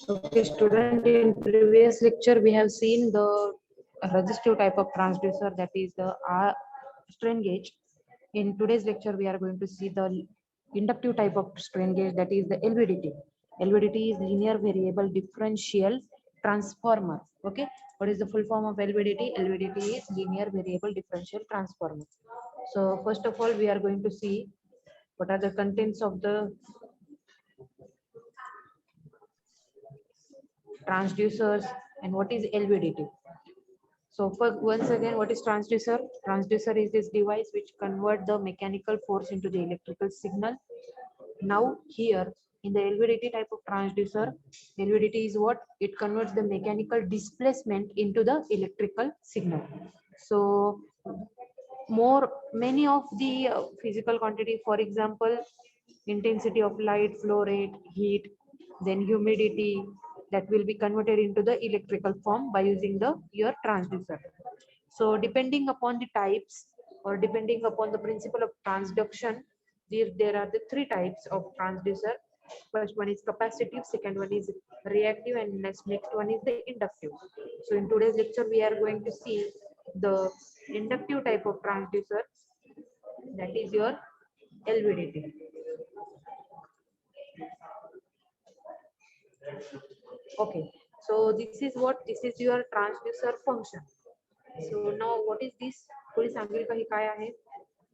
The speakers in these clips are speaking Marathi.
Okay, student, in previous lecture we have seen the resistive type of transducer, that is the strain gauge. In today's lecture we are going to see the inductive type of strain gauge, that is the LVDT. LVDT is linear variable differential transformer. Okay, what is the full form of LVDT? LVDT is linear variable differential transformer. So first of all we are going to see what are the contents of the transducers and what is LVDT. So for once again, what is transducer? Transducer is this device which convert the mechanical force into the electrical signal. Now here in the LVDT type of transducer, LVDT is what? It converts the mechanical displacement into the electrical signal. So many of the physical quantity, for example, intensity of light, flow rate, heat, then humidity, that will be converted into the electrical form by using the your transducer. So depending upon the types or depending upon the principle of transduction, there are the three types of transducer. First one is capacitive, second one is reactive, and next one is the inductive. So in today's lecture we are going to see the inductive type of transducer, that is your LVDT. Okay, so this is your transducer function. So now what is this? थोडी सांगेल का हे काय आहे?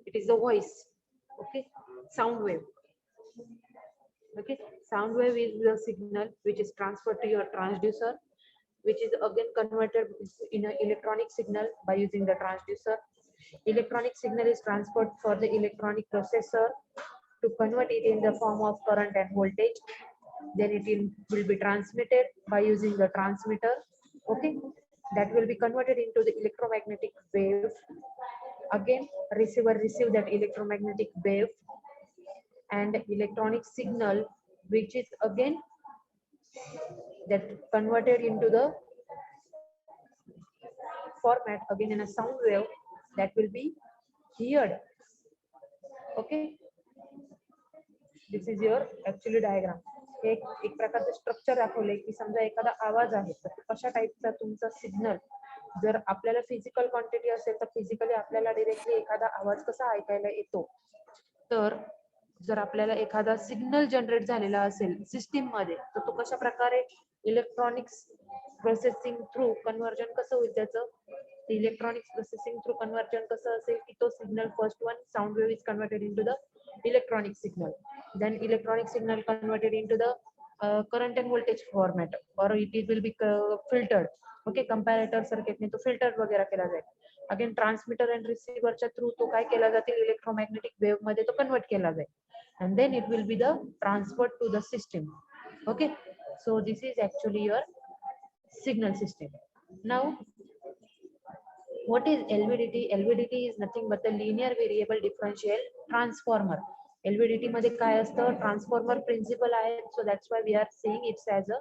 It is the voice. Okay, sound wave. Okay, sound wave is the signal which is transferred to your transducer, which is again converted in an electronic signal by using the transducer. Electronic signal is transferred for the electronic processor to convert it in the form of current and voltage. Then will be transmitted by using the transmitter. Okay, that will be converted into the electromagnetic wave. Again, receiver receive that electromagnetic wave and electronic signal, which is again that converted into the format again in a sound wave that will be heard. Okay, this is your actually diagram. एक प्रकारचं स्ट्रक्चर दाखवलंय की समजा एखादा आवाज आहे तर कशा टाईपचा तुमचा सिग्नल, जर आपल्याला फिजिकल क्वांटिटी असेल तर फिजिकली आपल्याला डायरेक्टली एखादा आवाज कसा ऐकायला येतो, तर जर आपल्याला एखादा सिग्नल जनरेट झालेला असेल सिस्टीम मध्ये तर तो कशा प्रकारे इलेक्ट्रॉनिक्स प्रोसेसिंग थ्रू कन्वर्जन कसं होईल त्याचं, इलेक्ट्रॉनिक्स प्रोसेसिंग थ्रू कन्वर्जन कसं असेल की तो signal first one sound wave is converted into the electronic signal, then electronic signal converted into the current and voltage format, or it will be filtered. Okay, comparator circuit ने तो filter वगैरह केला जाईल. Again transmitter and receiver च्या through तो काय केला जातील, electromagnetic wave मध्ये तो convert केला जाईल, and then it will be the transferred to the system. Okay, so this is actually your signal system. Now what is LVDT? LVDT is nothing but the linear variable differential transformer. LVDT मध्ये काय असतं, ट्रान्सफॉर्मर प्रिन्सिपल आहे, so that's why we are saying it's as a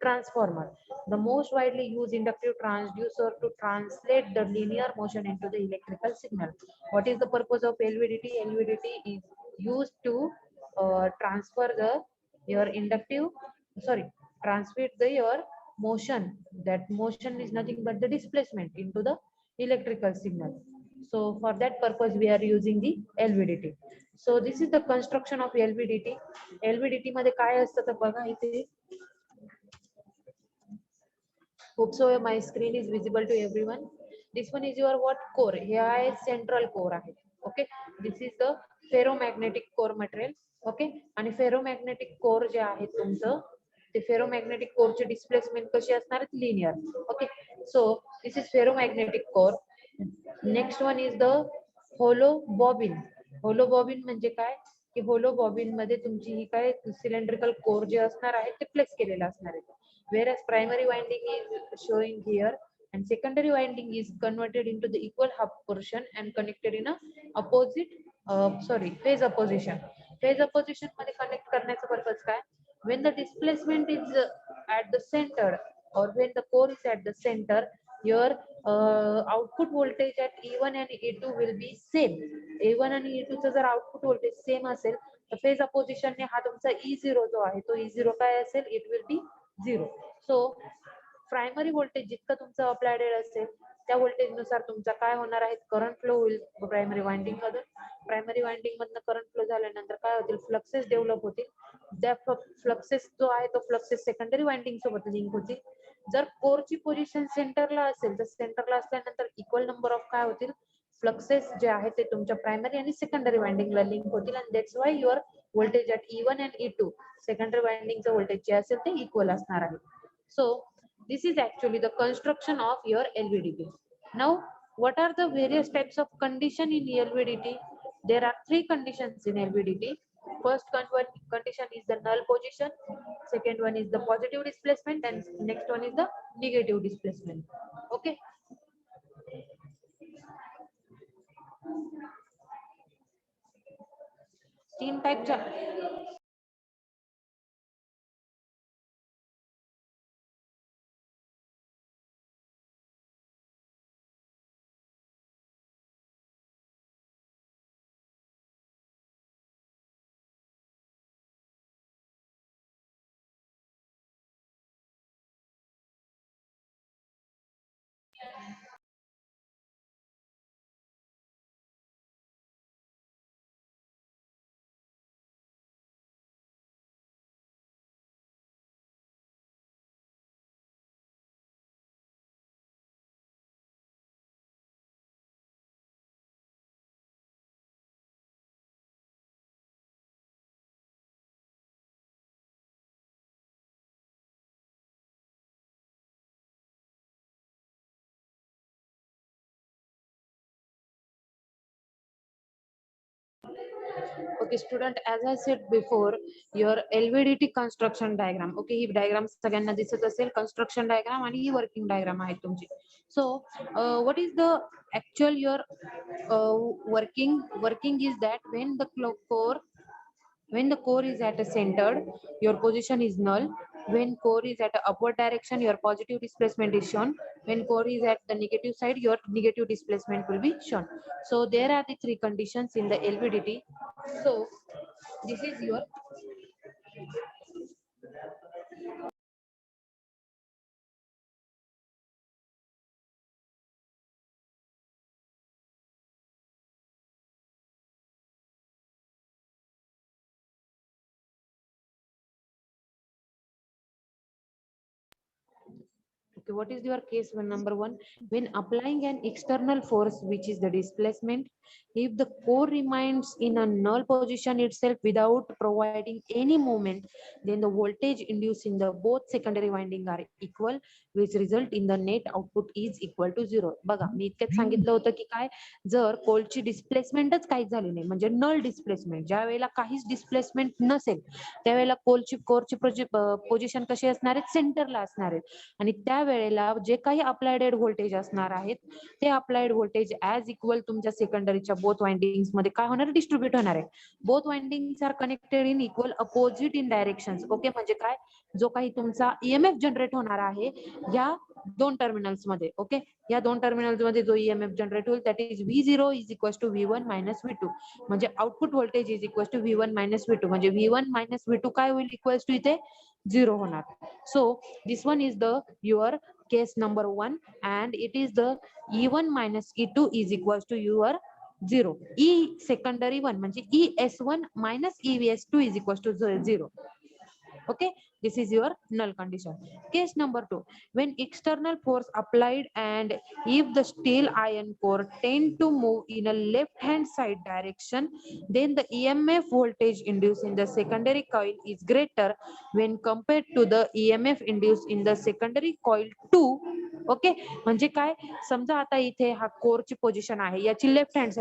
transformer. The most widely used inductive transducer to translate the linear motion into the electrical signal. What is the purpose of LVDT? LVDT is used to transfer your inductive, transmit your motion. That motion is nothing but the displacement into the electrical signal. So for that purpose we are using the LVDT. So this is the construction of LVDT. LVDT मध्ये काय असतं तर बघा इथे. Hope so my screen is visible to everyone. This one is your what core? Here is central core आहे. Okay, this is the ferromagnetic core material. Okay, आणि ferromagnetic core जे आहे तुमचं the ferromagnetic core चे displacement कशी असणार आहेत, linear. Okay, so this is ferromagnetic core. Next one is the hollow bobbin. Hollow bobbin म्हणजे काय की hollow bobbin मध्ये तुमची ही काय cylindrical core जे असणार आहे ते प्लेस केलेलं असणार आहे. Whereas primary winding is showing here and secondary winding is converted into the equal half portion and connected in a opposite phase opposition. Phase opposition मध्ये connect करण्याचा purpose काय, when the displacement is at the center or when the core is at the center, your output voltage at E1 and E2 will be same. E1 आणि E2 चा जर output voltage same असेल तर फेज अपोजिशनने हा तुमचा E0 जो आहे तो E0 काय असेल, it will B 0. So primary voltage जितकं तुमचं अप्लायडेड असेल त्या व्होल्टेज नुसार तुमचा काय होणार आहे, करंट फ्लो होईल प्रायमरी वाइंडिंग मधून. प्रायमरी वाइंडिंग मधनं करंट फ्लो झाल्यानंतर काय होतील, फ्लक्सेस डेव्हलप होतील. त्या फ्लक्सेस जो आहे तो फ्लक्सेस सेकंडरी वाइंडिंग सोबत लिंक होतील. जर कोरची पोझिशन सेंटरला असेल तर सेंटरला असल्यानंतर इक्वल नंबर ऑफ काय होतील, फ्लक्सेस जे आहे ते तुमच्या प्रायमरी आणि सेकंडरी वाइंडिंगला लिंक होतील. And that's why your voltage at E1 and E2 secondary वाइंडिंगचं व्होल्टेज जे असेल ते इक्वल असणार आहे. So this is actually the construction of your LVDT. Now, what are the various types of condition in LVDT? There are three conditions in LVDT. First condition is the null position. Second one is the positive displacement, and next one is the negative displacement. Okay. तीन टाइपच्या Okay, student, as I said before, your LVDT construction diagram. Okay, he diagram सगळ्यांना दिसत असेल, construction diagram आणि ही working diagram आहे तुमची. So, what is the actual your working is that when the core is at a centered, your position is null. When core is at a upward direction, your positive displacement is shown. When core is at the negative side, your negative displacement will be shown. So there are the three conditions in the LVDT. So this is your okay, what is your case one number one? When applying an external force, which is the displacement, if the core remains in a null position itself without providing any movement, then the voltage induced in the both secondary winding are equal, which result in the net output is equal to 0. बघा, मी इतक्यात सांगितलं होतं की काय, जर कोलची डिस्प्लेसमेंटच काहीच झाली नाही, म्हणजे नल डिस्प्लेसमेंट, ज्या वेळेला काहीच डिस्प्लेसमेंट नसेल त्यावेळेला कोरची पोझिशन कशी असणार आहे, सेंटरला असणार आहे. आणि त्या वेळेला जे काही अप्लायडेड व्होल्टेज असणार आहेत ते अप्लाइड व्होल्टेज ऍज इक्वल तुमच्या सेकंडरीच्या बोथ वाइंडिंग्स मध्ये काय होणार, डिस्ट्रीब्युट होणार आहे. Both windings are connected in equal opposite in directions. Okay, म्हणजे काय, जो काही तुमचा ईएमएफ जनरेट होणार आहे या दोन टर्मिनल्स मध्ये, ओके, या दोन टर्मिनल्स मध्ये जो ईएमएफ जनरेट होईल that is V0 is equal to V1 minus V2. म्हणजे output voltage is equal to V1 minus V2, म्हणजे V1 मायनस V2 काय होईल, इक्वल टू इथे 0 होणार. So this one is the your case number 1, and it is the E1 minus E2 is equals to your 0. E secondary 1 म्हणजे ES1 minus EVS2 is equals to 0. Okay, this is your null condition. Case number 2, when external force applied and if the steel iron core tend to move in a left hand side direction, then the EMF voltage induced in the secondary coil is greater when compared to the EMF induced in the secondary coil 2. Okay, म्हणजे काय, समजा आता इथे हा कोरची पोझिशन आहे, याची लेफ्ट हँड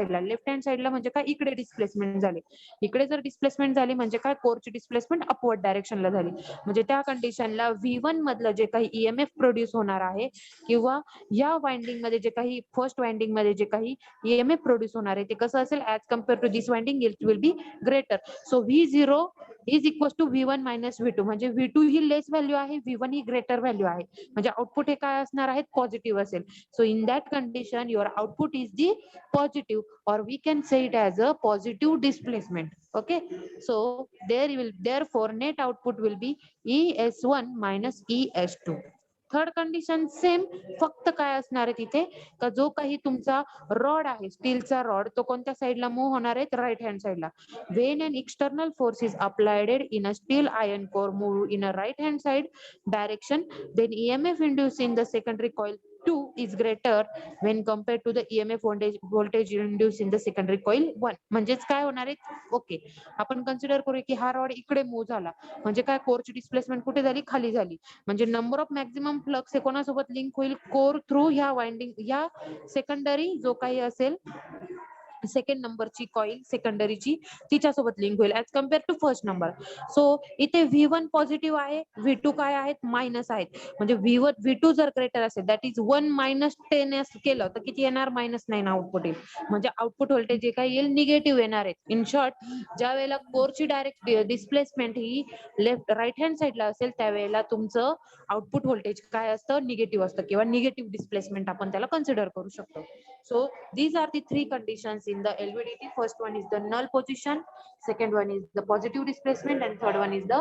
साइडला म्हणजे काय, इकडे डिस्प्लेसमेंट झाली. इकडे जर डिस्प्लेसमेंट झाली म्हणजे काय, कोरची डिस्प्लेसमेंट अपवर्ड डायरेक्शनला झाली. म्हणजे त्या कंडिशनला V1 मधलं जे काही ईएमएफ प्रोड्यूस होणार आहे किंवा या वाइंडिंग मध्ये जे काही फर्स्ट वाइंडिंग मध्ये जे काही ईएमएफ प्रोड्यूस होणार आहे ते कसं असेल, as compare to this winding it will be greater. So V0 is equal to V1 minus V2, म्हणजे V2 ही लेस व्हॅल्यू आहे, V1 ही ग्रेटर व्हॅल्यू आहे. म्हणजे आउटपुट हे काय असणार आहेत पॉझिटिव्ह असेल. So in that condition your output is the positive or we can say it as a positive displacement. Okay, so therefore net output will be ES1 minus ES2. Third condition same, फक्त काय असणार आहे तिथे का जो काही तुमचा रॉड आहे स्टीलचा रॉड तो कोणत्या साईडला मूव्ह होणार आहे, राईट हँड साईडला. When an external force is applied in a steel iron core move in a right hand side direction, then EMF induced in the secondary coil 2 is greater when compared to the EMF voltage induced in the secondary coil 1. म्हणजेच काय होणार आहे, ओके आपण कन्सिडर करूया की हा रॉड इकडे मूव्ह झाला म्हणजे काय कोरची डिस्प्लेसमेंट कुठे झाली, खाली झाली. म्हणजे नंबर ऑफ मॅक्झिमम फ्लक्स हे कोणासोबत लिंक होईल, कोर थ्रू ह्या वाइंडिंग, ह्या सेकंडरी जो काही असेल सेकंड नंबरची कॉईल सेकंडरीची तिच्यासोबत लिंक होईल as compare to first number. So इथे V1 पॉझिटिव्ह आहे, V2 काय आहेत, मायनस आहेत. म्हणजे V2 जर ग्रेटर असेल दॅट इज 1 मायनस 10 केलं तर किती येणार, -9 आउटपुट येईल. म्हणजे आउटपुट व्होल्टेज जे काही येईल निगेटिव्ह येणार आहे. इन शॉर्ट, ज्या वेळेला कोरची डायरेक्ट डिस्प्लेसमेंट ही लेफ्ट राईट हँड साईडला असेल त्यावेळेला तुमचं आउटपुट व्होल्टेज काय असतं, निगेटिव्ह असतं किंवा निगेटिव्ह डिस्प्लेसमेंट आपण त्याला कन्सिडर करू शकतो. So these are the three conditions in the LVDT. First one is the null position, second one is the positive displacement, and third one is the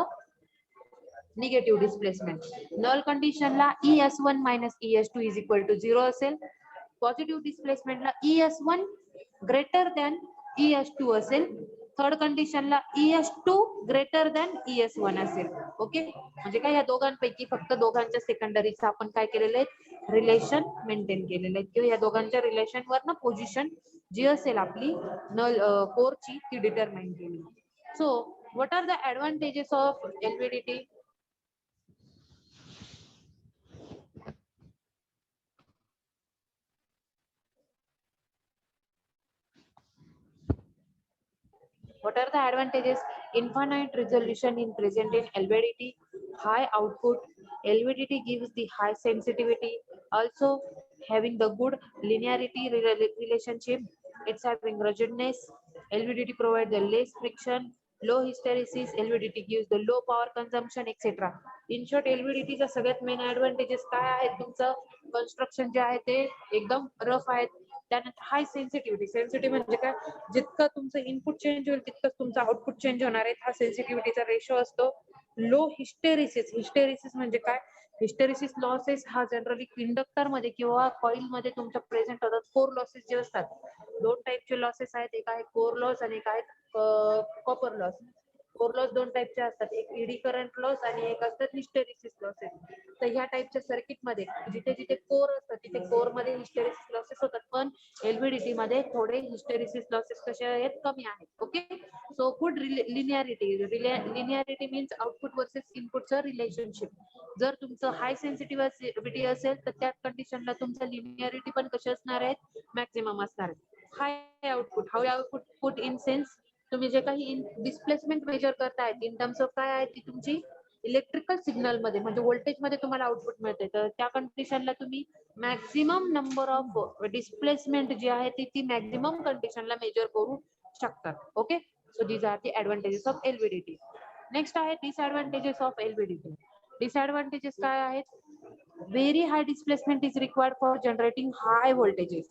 negative displacement. Null condition ला ES1 minus ES2 is equal to 0 असेल. Positive displacement ला ES1 greater than ES2 असेल. थर्ड कंडिशन ला ES2 ग्रेटर दॅन ES1 असेल. ओके, म्हणजे काय या दोघांपैकी फक्त दोघांच्या सेकंडरीचा आपण काय केलेलं आहे, रिलेशन मेंटेन केलेलं आहे किंवा या दोघांच्या रिलेशन वर ना पोझिशन जी असेल आपली नल कोरची ती डिटरमाइन केली. So what are the advantages of LVDT? What are the advantages? Infinite resolution in present in LVDT, high output. LVDT gives the high sensitivity, also having the good linearity relationship. It's having ruggedness. LVDT provides the less friction, low hysteresis. LVDT gives the low power consumption, etc. In short, LVDT चा सगळ्यात मेन ऍडव्हान्टेजेस काय आहेत, तुमचं कन्स्ट्रक्शन जे आहे ते एकदम रफ आहेत. त्यानंतर हाय सेन्सिटिव्हिटी, सेन्सिटिव्ह म्हणजे काय, जितकं तुमचं इनपुट चेंज होईल तितकंच तुमचं आउटपुट चेंज होणार आहे, हा सेन्सिटिव्हिटीचा रेशो असतो. लो हिस्टेरिसिस, हिस्टेरिसिस म्हणजे काय, हिस्टेरिसिस लॉसेस हा जनरली इंडक्टर मध्ये किंवा कॉइल मध्ये तुमच्या प्रेझेंट होतात. कोर लॉसेस जे असतात, दोन टाईपचे लॉसेस आहेत, एक आहे कोर लॉस आणि एक आहे कॉपर लॉस. कोर लॉस दोन टाईपचे असतात, एक ईडी करंट लॉस आणि एक असतात हिस्टेरिसिस लॉसेस. तर ह्या टाईपच्या सर्किट मध्ये जिथे जिथे कोर असतात तिथे कोर मध्ये हिस्टेरिसिस लॉसेस होतात, पण LVDT मध्ये थोडे हिस्टेरिसिस लॉसेस कसे आहेत, कमी आहेत. Okay, so good linearity. Linearity means output versus इनपुटचं रिलेशनशिप. जर तुमचं हाय सेन्सिटिव्हिटी असेल तर त्या कंडिशनला तुमचं लिनियरिटी पण कशी असणार आहेत, मॅक्सिमम असणार आहे. हाय आउटपुट पुट इन सेन्स तुम्ही जे काही डिस्प्लेसमेंट मेजर करतायत इन टर्म्स ऑफ काय आहे ती तुमची इलेक्ट्रिकल सिग्नल मध्ये म्हणजे व्होल्टेज मध्ये तुम्हाला आउटपुट मिळते. तर त्या कंडिशनला तुम्ही मॅक्सिमम नंबर ऑफ डिस्प्लेसमेंट जी आहे ती मॅक्सिमम कंडिशनला मेजर करू शकतात. Okay, so these are the advantages of LVDT. Next आहे डिसएडव्हान्टेजेस ऑफ LVDT. डिसएडव्हान्टेजेस काय आहेत, very high displacement is required for generating high voltages.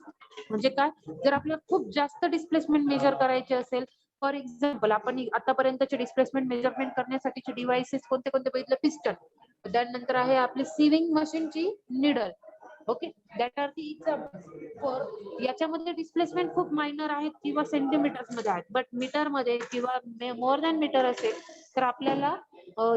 म्हणजे काय, जर आपल्याला खूप जास्त डिस्प्लेसमेंट मेजर करायचे असेल, फॉर एक्झाम्पल आपण आतापर्यंतचे डिस्प्लेसमेंट मेजरमेंट करण्यासाठीचे डिव्हाइसेस कोणते कोणते बघितलं, पिस्टन, त्यानंतर आहे आपली सिविंग मशीनची needle. Okay, that are the example for. याच्यामध्ये डिस्प्लेसमेंट खूप मायनर आहेत किंवा सेंटीमीटर्स मध्ये आहेत, बट मीटर मध्ये किंवा मोर दॅन मीटर असेल तर आपल्याला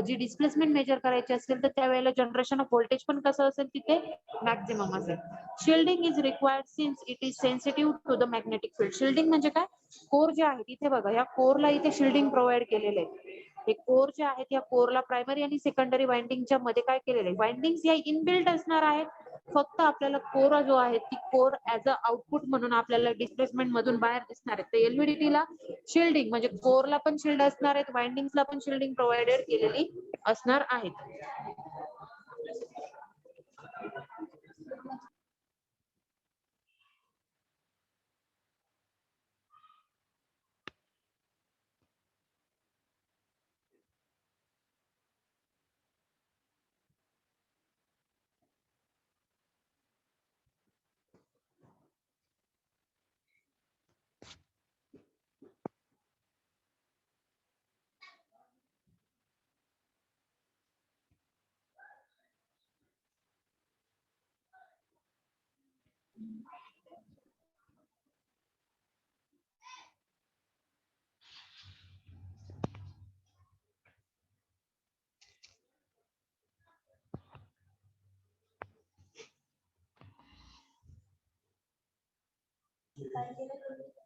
जी डिस्प्लेसमेंट मेजर करायची असेल तर त्यावेळेला जनरेशन ऑफ व्होल्टेज पण कसं असेल तिथे मॅक्झिमम असेल. Shielding is required since it is sensitive to the magnetic field. Shielding म्हणजे काय, कोर जे आहे तिथे बघा, या कोरला इथे शिल्डिंग प्रोव्हाइड केलेले आहे. हे कोर जे आहेत या कोरला प्रायमरी आणि सेकंडरी वाइंडिंगच्या मध्ये काय केलेलं आहे, वाइंडिंग्स या इनबिल्ट असणार आहेत. फक्त आपल्याला कोर जो आहे ती कोर ऍज अ आउटपुट म्हणून आपल्याला डिस्प्लेसमेंट मधून बाहेर दिसणार आहे. तर LVDT ला शिल्डिंग म्हणजे कोरला पण शिल्ड असणार आहेत, वाइंडिंग्सला पण शिल्डिंग प्रोव्हाइडेड केलेली असणार आहेत.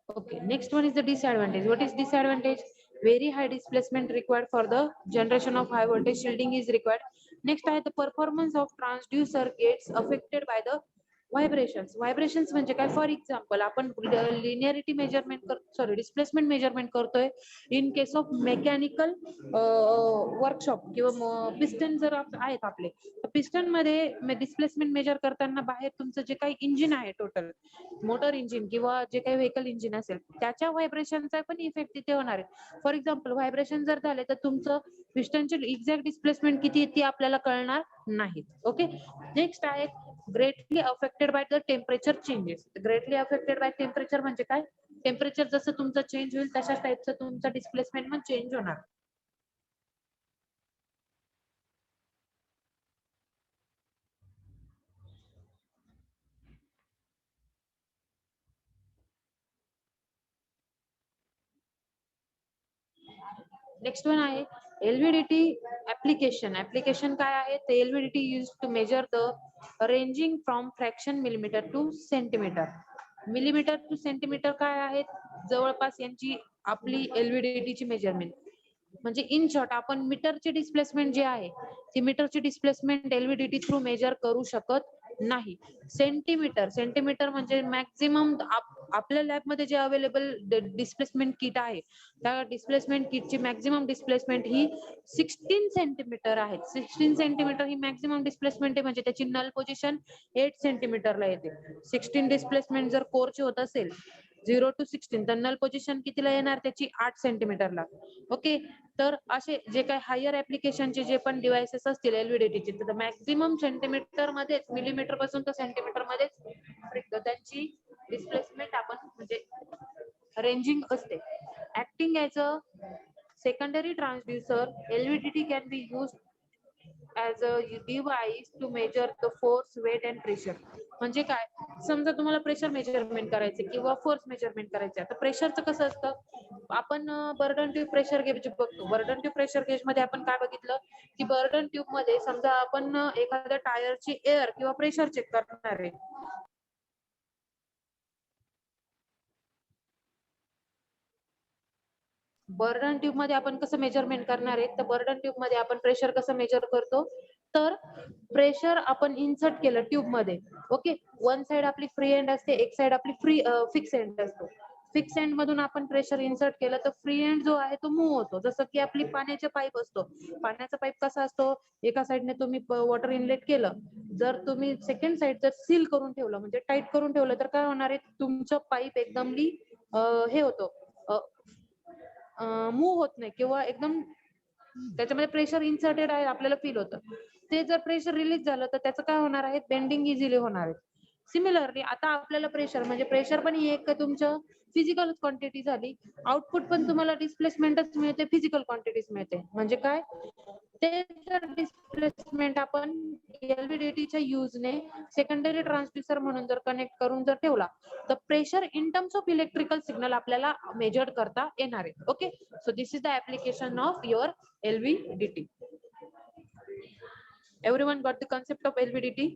Okay, next one is the disadvantage. What is disadvantage? Very high displacement required for the generation of high voltage shielding is required. Next आहे the performance of transducer gets affected by the vibrations. Vibrations म्हणजे काय? फॉर एक्झाम्पल आपण linearity measurement sorry displacement measurement करतोय in case of mechanical workshop किंवा पिस्टन जर आहेत आपले, पिस्टन मध्ये डिस्प्लेसमेंट मेजर करताना बाहेर तुमचं जे काही इंजिन आहे टोटल मोटर इंजिन किंवा जे काही व्हेकल इंजिन असेल त्याच्या व्हायब्रेशनचा पण इफेक्ट तिथे होणार आहे. फॉर एक्झाम्पल व्हायब्रेशन जर झाले तर तुमचं पिस्टनचे एक्झॅक्ट डिस्प्लेसमेंट किती ती आपल्याला कळणार नाही. ओके, नेक्स्ट आहे greatly affected by the temperature changes. Greatly affected by temperature म्हणजे काय? टेम्परेचर जसं तुमचं चेंज होईल तशाच टाईपचं तुमचं डिस्प्लेसमेंट पण चेंज होणार. नेक्स्ट वन आहे LVDT ऍप्लिकेशन. ऍप्लिकेशन काय आहे ते? LVDT use to measure the ranging from fraction millimetre to centimetre. Millimetre to centimetre काय आहेत? जवळपास यांची आपली LVDT ची मेजरमेंट म्हणजे इन शॉर्ट आपण मीटरचे डिस्प्लेसमेंट जे आहे ती मीटरची डिस्प्लेसमेंट LVDT थ्रू मेजर करू शकत नाही. सेंटीमीटर, सेंटीमीटर म्हणजे मॅक्झिमम आपल्या लॅबमध्ये जे अवेलेबल डिस्प्लेसमेंट किट आहे त्या डिस्प्लेसमेंट किटची मॅक्झिमम डिस्प्लेसमेंट ही 16 सेंटीमीटर आहे. 16 सेंटीमीटर ही मॅक्झिमम डिस्प्लेसमेंट आहे म्हणजे त्याची नल पोझिशन 8 सेंटीमीटरला येते. 16 डिस्प्लेसमेंट जर कोरची होत असेल 0 to 16 तर नल पोझिशन कितीला येणार त्याची 8 सेंटीमीटरला. ओके, तर असे जे काही हायर ऍप्लिकेशनचे जे पण डिव्हाइसेस असतील LVDTचे तर मॅक्झिमम सेंटीमीटर मध्येच, मिलीमीटर पासून तर सेंटीमीटर मध्येच त्यांची डिस्प्लेसमेंट आपण म्हणजे रेंजिंग असते. Acting as a secondary transducer, LVDT can be used as a device to measure the force, weight and pressure. म्हणजे काय? समजा तुम्हाला प्रेशर मेजरमेंट करायचे किंवा फोर्स मेजरमेंट करायचे. तर प्रेशरचं कसं असतं? आपण बर्डन ट्यूब प्रेशर गेज बघतो. बर्डन ट्यूब प्रेशर गेज मध्ये आपण काय बघितलं की बर्डन ट्यूब मध्ये समजा आपण एखाद्या टायरची एअर किंवा प्रेशर चेक करणार आहे. बर्डन ट्यूब मध्ये आपण कसं मेजरमेंट करणार आहे? तर बर्डन ट्यूब मध्ये आपण प्रेशर कसं मेजर करतो? तर प्रेशर आपण इन्सर्ट केलं ट्यूब मध्ये. ओके, वन साइड आपली फ्री एंड असते, एक साइड आपली फिक्स एंड असतो. फिक्स एंड मधून आपण प्रेशर इन्सर्ट केलं तर फ्री एंड जो आहे तो मूव्ह होतो. जसं की आपली पाण्याचे पाईप असतो. पाण्याचा पाईप कसा असतो? एका साइडने तुम्ही वॉटर इनलेट केलं, जर तुम्ही सेकंड साइड जर सील करून ठेवलं म्हणजे टाईट करून ठेवलं तर काय होणार आहे? तुमचं पाईप एकदमली हे होतो, मूव्ह होत नाही किंवा एकदम त्याच्यामध्ये प्रेशर इन्सर्टेड आहे आपल्याला फील होतं. ते जर प्रेशर रिलीज झालं तर त्याचं काय होणार आहे? बेंडिंग इझिली होणार आहे. सिमिलरली आता आपल्याला प्रेशर म्हणजे प्रेशर पण ही एक तुमचं फिजिकल क्वांटिटी झाली. आउटपुट पण तुम्हाला डिस्प्लेसमेंटच मिळते, फिजिकल क्वांटिटीज मिळते. म्हणजे काय? ते जर डिस्प्लेसमेंट आपण LVDTच्या युजने सेकंडरी ट्रान्सड्युसर म्हणून जर कनेक्ट करून जर ठेवला तर pressure in terms of electrical signal आपल्याला मेजर करता येणार आहे. Okay, so this is the application of your LVDT. Everyone got the concept of LVDT?